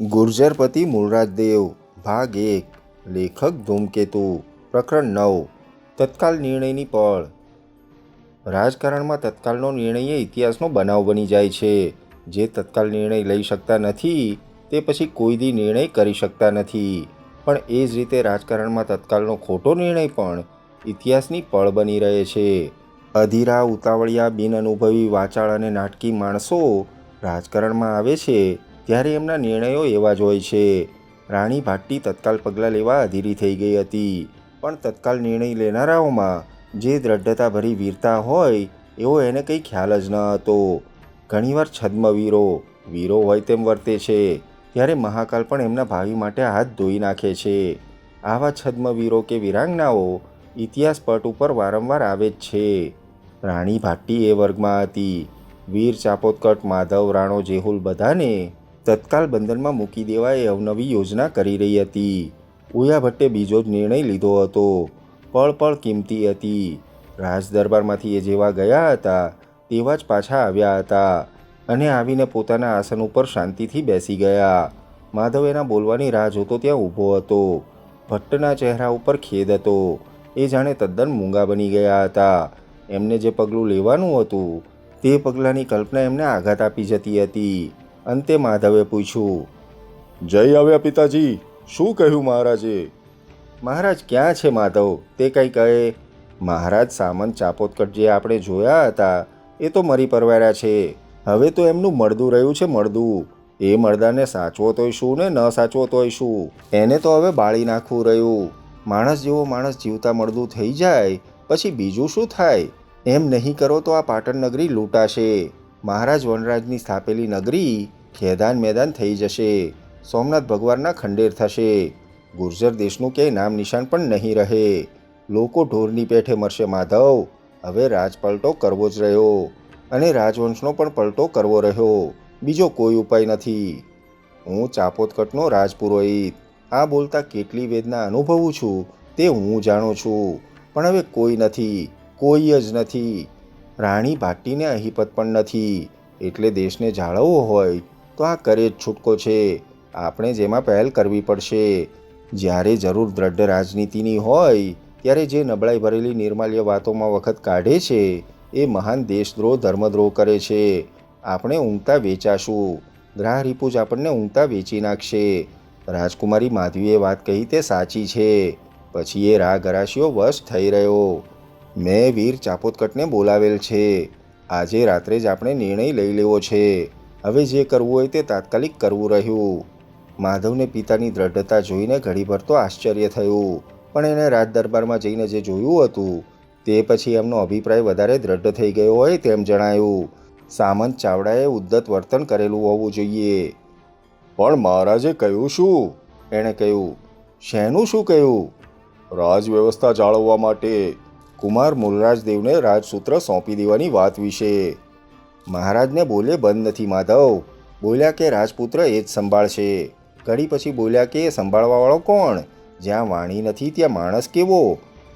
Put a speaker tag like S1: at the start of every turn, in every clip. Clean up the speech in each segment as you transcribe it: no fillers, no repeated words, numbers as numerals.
S1: ગુર્જરપતિ મૂળરાજદેવ ભાગ 1 લેખક ધૂમકેતુ પ્રકરણ 9 તત્કાલ નિર્ણયની પળ. રાજકારણમાં તત્કાલનો નિર્ણય ઇતિહાસનો બનાવ બની જાય છે. જે તત્કાલ નિર્ણય લઈ શકતા નથી તે પછી કોઈ દી નિર્ણય કરી શકતા નથી. પણ એ જ રીતે રાજકારણમાં તત્કાલનો ખોટો નિર્ણય પણ ઇતિહાસની પળ બની રહે છે. અધીરા, ઉતાવળિયા, બિનઅનુભવી, વાચાળ અને નાટકી માણસો રાજકારણમાં આવે છે ત્યારે એમના નિર્ણયો એવા જ હોય છે. રાણી ભાટ્ટી તત્કાલ પગલાં લેવા અધીરી થઈ ગઈ હતી, પણ તત્કાલ નિર્ણય લેનારાઓમાં જે દ્રઢતાભરી વીરતા હોય એવો એને કંઈ ખ્યાલ જ ન હતો. ઘણીવાર વીરો હોય તેમ વર્તે છે ત્યારે મહાકાલ પણ એમના ભાવિ માટે હાથ ધોઈ નાખે છે. આવા છદ્મવીરો કે વીરાંગનાઓ ઇતિહાસ પટ ઉપર વારંવાર આવે જ છે. રાણી ભાટ્ટી એ વર્ગમાં હતી. વીર ચાપોદકટ, માધવ, રાણો, જેહુલ બધાને તત્કાલ બંધનમાં મૂકી દેવા એ અવનવી યોજના કરી રહી હતી. ઉયા ભટ્ટે બીજો જ નિર્ણય લીધો હતો. પળ પળ કિંમતી હતી. રાજ દરબારમાંથી એ જેવા ગયા હતા તેવા જ પાછા આવ્યા હતા અને આવીને પોતાના આસન ઉપર શાંતિથી બેસી ગયા. માધવ એના બોલવાની રાહ જોતો ત્યાં ઊભો હતો. ભટ્ટના ચહેરા ઉપર ખેદ હતો. એ જાણે તદ્દન મૂંગા બની ગયા હતા. એમને જે પગલું લેવાનું હતું તે પગલાંની કલ્પના એમને આઘાત આપી જતી હતી. અંતે માધવે પૂછ્યું,
S2: જય આવ્યા પિતાજી, શું કહ્યું મહારાજે?
S1: મહારાજ ક્યાં છે માધવ? તે કંઈ કહે. મહારાજ, સામંત ચાપોદકટ જે આપણે જોયા હતા એ તો મરી પરવાર્યા છે. હવે તો એમનું મળદું રહ્યું છે, મળદું. એ મળદાને સાચવો તોય શું ને ન સાચવો તોય શું, એને તો હવે બાળી નાખવું રહ્યું. માણસ જેવો માણસ જીવતા મળદું થઈ જાય પછી બીજું શું થાય? એમ નહીં કરો તો આ પાટણ નગરી લૂંટાશે. મહારાજ વનરાજની સ્થાપેલી નગરી ખેદાન મેદાન થઈ જશે. સોમનાથ ભગવાનના ખંડેર થશે. ગુર્જર દેશનું ક્યાંય નામ નિશાન પણ નહીં રહે. લોકો ઢોરની પેઠે મરશે. માધવ, હવે રાજપલટો કરવો જ રહ્યો અને રાજવંશનો પણ પલટો કરવો રહ્યો. બીજો કોઈ ઉપાય નથી. હું ચાપોદકટનો રાજપુરોહિત આ બોલતા કેટલી વેદના અનુભવું છું તે હું જાણું છું. પણ હવે કોઈ નથી, કોઈ જ નથી. રાણી ભાટ્ટીને અહીપત પણ નથી. એટલે દેશને જાળવવો હોય તો આ કરે જ છૂટકો છે. આપણે જેમાં પહેલ કરવી પડશે. જ્યારે જરૂર દ્રઢ રાજનીતિની હોય ત્યારે જે નબળાઈ ભરેલી નિર્માલ્ય વાતોમાં વખત કાઢે છે એ મહાન દેશદ્રોહ, ધર્મદ્રોહ કરે છે. આપણે ઊંઘતા વેચાશું. ગ્રાહ રીપુ જ આપણને ઊંઘતા વેચી નાખશે. રાજકુમારી માધવીએ વાત કહી તે સાચી છે. પછી એ રાગ અરાશીઓ વશ થઈ રહ્યો. મેં વીર ચાપોદકટને બોલાવેલ છે. આજે રાત્રે જ આપણે નિર્ણય લઈ લેવો છે. હવે જે કરવું હોય તે તાત્કાલિક કરવું રહ્યું. માધવને પિતાની દ્રઢતા જોઈને ઘડીભર તો આશ્ચર્ય થયું, પણ એને રાજ દરબારમાં જઈને જે જોયું હતું તે પછી એમનો અભિપ્રાય વધારે દ્રઢ થઈ ગયો હોય તેમ જણાયું. સામંત ચાવડાએ ઉદ્ધત વર્તન કરેલું હોવું જોઈએ.
S2: પણ મહારાજે કહ્યું શું?
S1: એણે કહ્યું. શેનું શું કહ્યું?
S2: રાજવ્યવસ્થા જાળવવા માટે
S1: કુમાર મૂળરાજદેવને રાજસૂત્ર સોંપી દેવાની વાત વિશે. મહારાજને બોલે બંધ નથી. માધવ બોલ્યા કે રાજપુત્ર એ જ સંભાળશે. ઘડી પછી બોલ્યા કે એ સંભાળવાવાળો કોણ? જ્યાં વાણી નથી ત્યાં માણસ કેવો?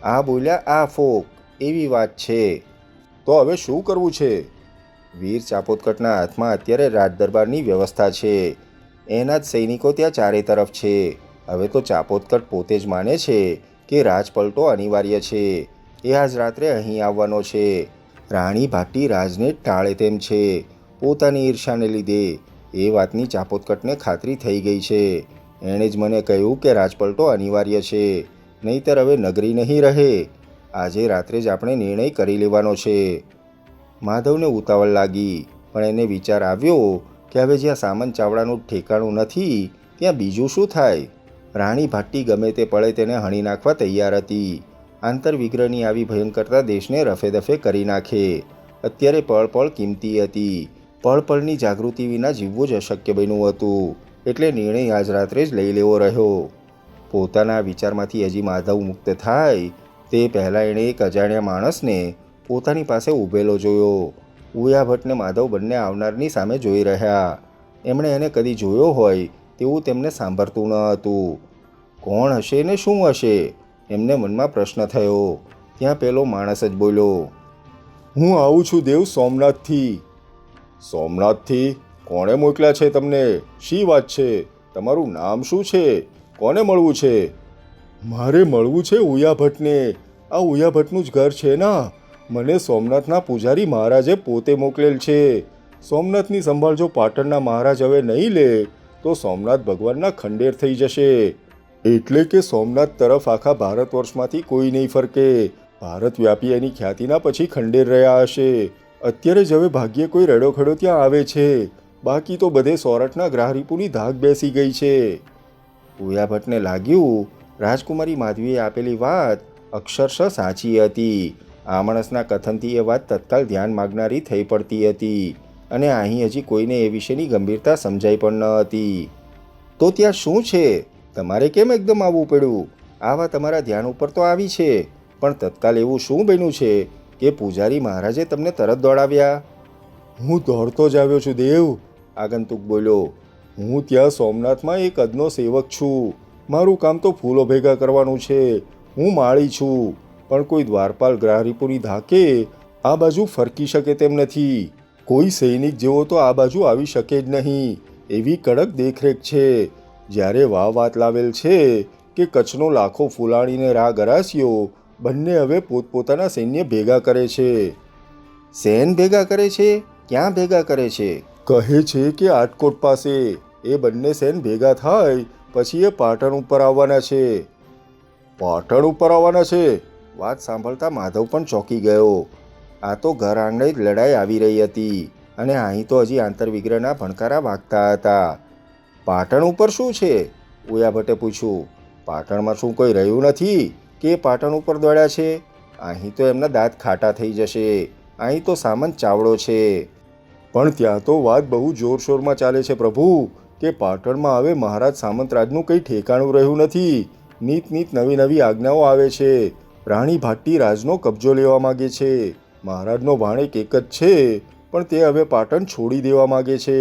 S1: આ બોલ્યા આ ફોક. એવી વાત છે.
S2: તો હવે શું કરવું છે?
S1: વીર ચાપોદકટના હાથમાં અત્યારે રાજદરબારની વ્યવસ્થા છે. એના જ સૈનિકો ત્યાં ચારે તરફ છે. હવે તો ચાપોદકટ પોતે જ માને છે કે રાજપલટો અનિવાર્ય છે. એ આજ રાત્રે અહીં આવવાનો છે. રાણી ભાટ્ટી રાજને ટાળે તેમ છે પોતાની ઈર્ષાને લીધે. એ વાતની ચાપોદકટને ખાતરી થઈ ગઈ છે. એણે જ મને કહ્યું કે રાજપલટો અનિવાર્ય છે, નહીંતર હવે નગરી નહીં રહે. આજે રાત્રે જ આપણે નિર્ણય કરી લેવાનો છે. માધવને ઉતાવળ લાગી, પણ એને વિચાર આવ્યો કે હવે જ્યાં સામંત ચાવડાનું ઠેકાણું નથી ત્યાં બીજું શું થાય? રાણી ભાટ્ટી ગમે તે પળે તેને હણી નાખવા તૈયાર હતી. આંતરવિગ્રહની આવી ભયંકરતા દેશને રફે દફે કરી નાખે. અત્યારે પળ પળ કિંમતી હતી. પળ પળની જાગૃતિ વિના જીવવું જ અશક્ય બન્યું હતું. એટલે નિર્ણય આજ રાત્રે જ લઈ લેવો રહ્યો. પોતાના વિચારમાંથી હજી માધવ મુક્ત થાય તે પહેલાં એણે એક અજાણ્યા માણસને પોતાની પાસે ઊભેલો જોયો. ઉયા ભટ્ટ ને માધવ બંને આવનારની સામે જોઈ રહ્યા. એમણે એને કદી જોયો હોય તેવું તેમને સાંભળતું ન હતું. કોણ હશે ને શું હશે? એમને મનમાં પ્રશ્ન થયો. ત્યાં પેલો માણસ જ બોલ્યો,
S2: હું આવું છું દેવ, સોમનાથથી. સોમનાથથી? કોણે મોકલ્યા છે તમને? શી વાત છે? તમારું નામ શું છે? કોને મળવું છે? મારે મળવું છે ઉયા ભટ્ટને. આ ઉયા ભટ્ટનું જ ઘર છે ને? મને સોમનાથના પૂજારી મહારાજે પોતે મોકલેલ છે. સોમનાથની સંભાળ જો પાટણના મહારાજ હવે નહીં લે તો સોમનાથ ભગવાનના ખંડેર થઈ જશે. એટલે કે સોમનાથ તરફ આખા ભારત વર્ષમાંથી કોઈ નહીં ફરકે. ભારત વ્યાપી એની ખ્યાતિના પછી ખંડેર રહ્યા હશે. અત્યારે જ હવે ભાગ્યે કોઈ રડોખડો ત્યાં આવે છે, બાકી તો બધે સોરઠના ગ્રાહરીપુની ધાક બેસી ગઈ છે.
S1: ઉયા ભટ્ટને લાગ્યું રાજકુમારી માધવીએ આપેલી વાત અક્ષરશઃ સાચી હતી. આ માણસના કથનથી એ વાત તત્કાલ ધ્યાન માગનારી થઈ પડતી હતી અને અહીં હજી કોઈને એ વિશેની ગંભીરતા સમજાઈ પણ ન હતી. તો ત્યાં શું છે? તમારે કેમ એકદમ આવવું પડ્યું? આ વાત તમારા ધ્યાન ઉપર તો આવી છે, પણ તત્કાલ એવું શું બન્યું છે કે પૂજારી મહારાજે તમને તરત દોડાવ્યા?
S2: હું દોડતો જ આવ્યો છું દેવ,
S1: આગંતુક બોલ્યો.
S2: હું ત્યાં સોમનાથમાં એક અદનો સેવક છું. મારું કામ તો ફૂલો ભેગા કરવાનું છે. હું માળી છું, પણ કોઈ દ્વારપાલ ગ્રાહરીપુરી ધાકે આ બાજુ ફરકી શકે તેમ નથી. કોઈ સૈનિક જેવો તો આ બાજુ આવી શકે જ નહીં. એવી કડક દેખરેખ છે. જ્યારે વાત લાવેલ છે કે કચ્છનો લાખો ફૂલાણીને રા ગરાસિયો બંને હવે પોતપોતાના સૈન્ય ભેગા કરે છે.
S1: સેન ભેગા કરે છે? ક્યાં ભેગા કરે છે?
S2: કહે છે કે આટકોટ પાસે. એ બંને સેન ભેગા થાય પછી એ પાટણ ઉપર આવવાના છે. પાટણ ઉપર આવવાના છે?
S1: વાત સાંભળતા માધવ પણ ચોંકી ગયો. આ તો ઘર આંગણે જ લડાઈ આવી રહી હતી અને અહીં તો હજી આંતરવિગ્રહના ભણકારા વાગતા હતા. પાટણ ઉપર શું છે? ઉયા ભટ્ટે પૂછ્યું. પાટણમાં શું કોઈ રહ્યું નથી કે પાટણ ઉપર દોડ્યા છે? અહીં તો એમના દાંત ખાટા થઈ જશે. અહીં તો સામંત ચાવડો છે.
S2: પણ ત્યાં તો વાત બહુ જોરશોરમાં ચાલે છે પ્રભુ, કે પાટણમાં હવે મહારાજ સામંતરાજનું કંઈ ઠેકાણું રહ્યું નથી. નીત નવી નવી આજ્ઞાઓ આવે છે. રાણી ભાટ્ટી રાજનો કબજો લેવા માગે છે. મહારાજનો ભાણેક એક જ છે, પણ તે હવે પાટણ છોડી દેવા માગે છે.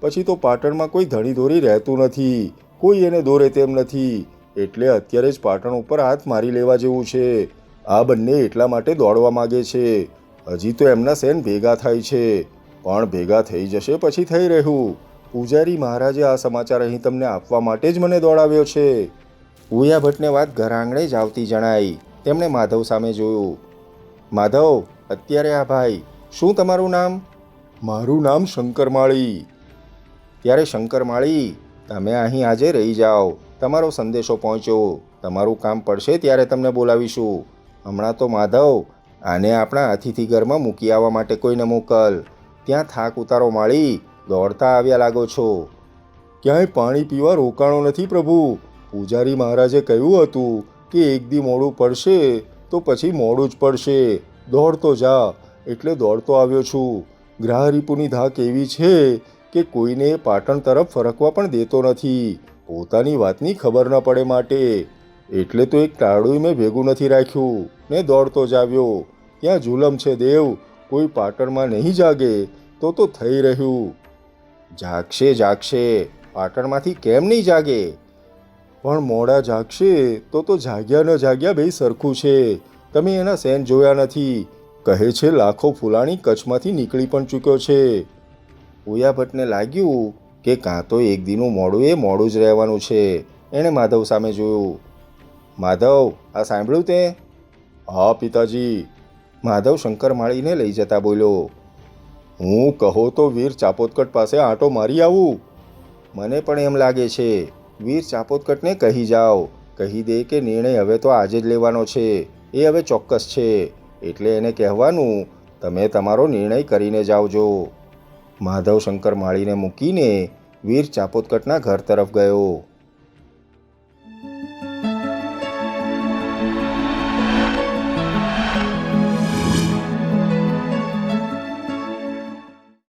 S2: પછી તો પાટણમાં કોઈ ધણી દોરી રહેતું નથી, કોઈ એને દોરે તેમ નથી. એટલે અત્યારે જ પાટણ ઉપર હાથ મારી લેવા જેવું છે. આ બંને એટલા માટે દોડવા માગે છે. હજી તો એમના સેન ભેગા થાય છે, પણ ભેગા થઈ જશે પછી થઈ રહ્યું. પૂજારી મહારાજે આ સમાચાર અહીં તમને આપવા માટે જ મને દોડાવ્યો છે.
S1: ઉયા ભટ્ટને વાત ઘર આંગણે જ આવતી જણાઈ. તેમણે માધવ સામે જોયું. માધવ, અત્યારે આ ભાઈ, શું તમારું નામ?
S2: મારું નામ શંકરમાળી.
S1: ત્યારે શંકરમાળી, તમે અહીં આજે રહી જાઓ. તમારો સંદેશો પહોંચ્યો. તમારું કામ પડશે ત્યારે તમને બોલાવીશું. હમણાં તો માધવ, આને આપણા અતિથિ ઘરમાં મૂકી આવવા માટે કોઈને મોકલ. ત્યાં થાક ઉતારો માળી, દોડતા આવ્યા લાગો છો.
S2: ક્યાંય પાણી પીવા રોકાણો નથી પ્રભુ. પૂજારી મહારાજે કહ્યું હતું કે એક દી મોડું પડશે તો પછી મોડું જ પડશે. દોડતો જા, એટલે દોડતો આવ્યો છું. ગ્રાહરીપુની ધાક એવી છે કે કોઈને પાટણ તરફ ફરકવા પણ દેતો નથી, પોતાની વાતની ખબર ન પડે માટે. એટલે તો એક ટાળું મેં ભેગું નથી રાખ્યું ને દોડતો જ આવ્યો. ત્યાં જુલમ છે દેવ, કોઈ પાટણમાં નહીં જાગે તો થઈ રહ્યું.
S1: જાગશે. પાટણમાંથી કેમ નહીં જાગે?
S2: પણ મોડા જાગશે તો જાગ્યા ન જાગ્યા બે સરખું છે. તમે એના સેન જોયા નથી. કહે છે લાખો ફૂલાણી કચ્છમાંથી નીકળી પણ ચૂક્યો છે.
S1: ઉયા ભટ્ટને લાગ્યું કે કાં તો એક દીનું મોડું એ મોડું જ રહેવાનું છે. એણે માધવ સામે જોયું. માધવ, આ સાંભળ્યું તે?
S2: હા પિતાજી.
S1: માધવ શંકરમાળીને લઈ જતા બોલ્યો.
S2: હું કહો તો વીર ચાપોદકટ પાસે આંટો મારી આવું?
S1: મને પણ એમ લાગે છે. વીર ચાપોદકટને કહી જાઓ. કહી દે કે નિર્ણય હવે તો આજે જ લેવાનો છે. એ હવે ચોક્કસ છે. એટલે એને કહેવાનું તમે તમારો નિર્ણય કરીને જાવજો. માધવ શંકરમાળીને મૂકીને વીર ચાપોદકટના ઘર તરફ ગયો.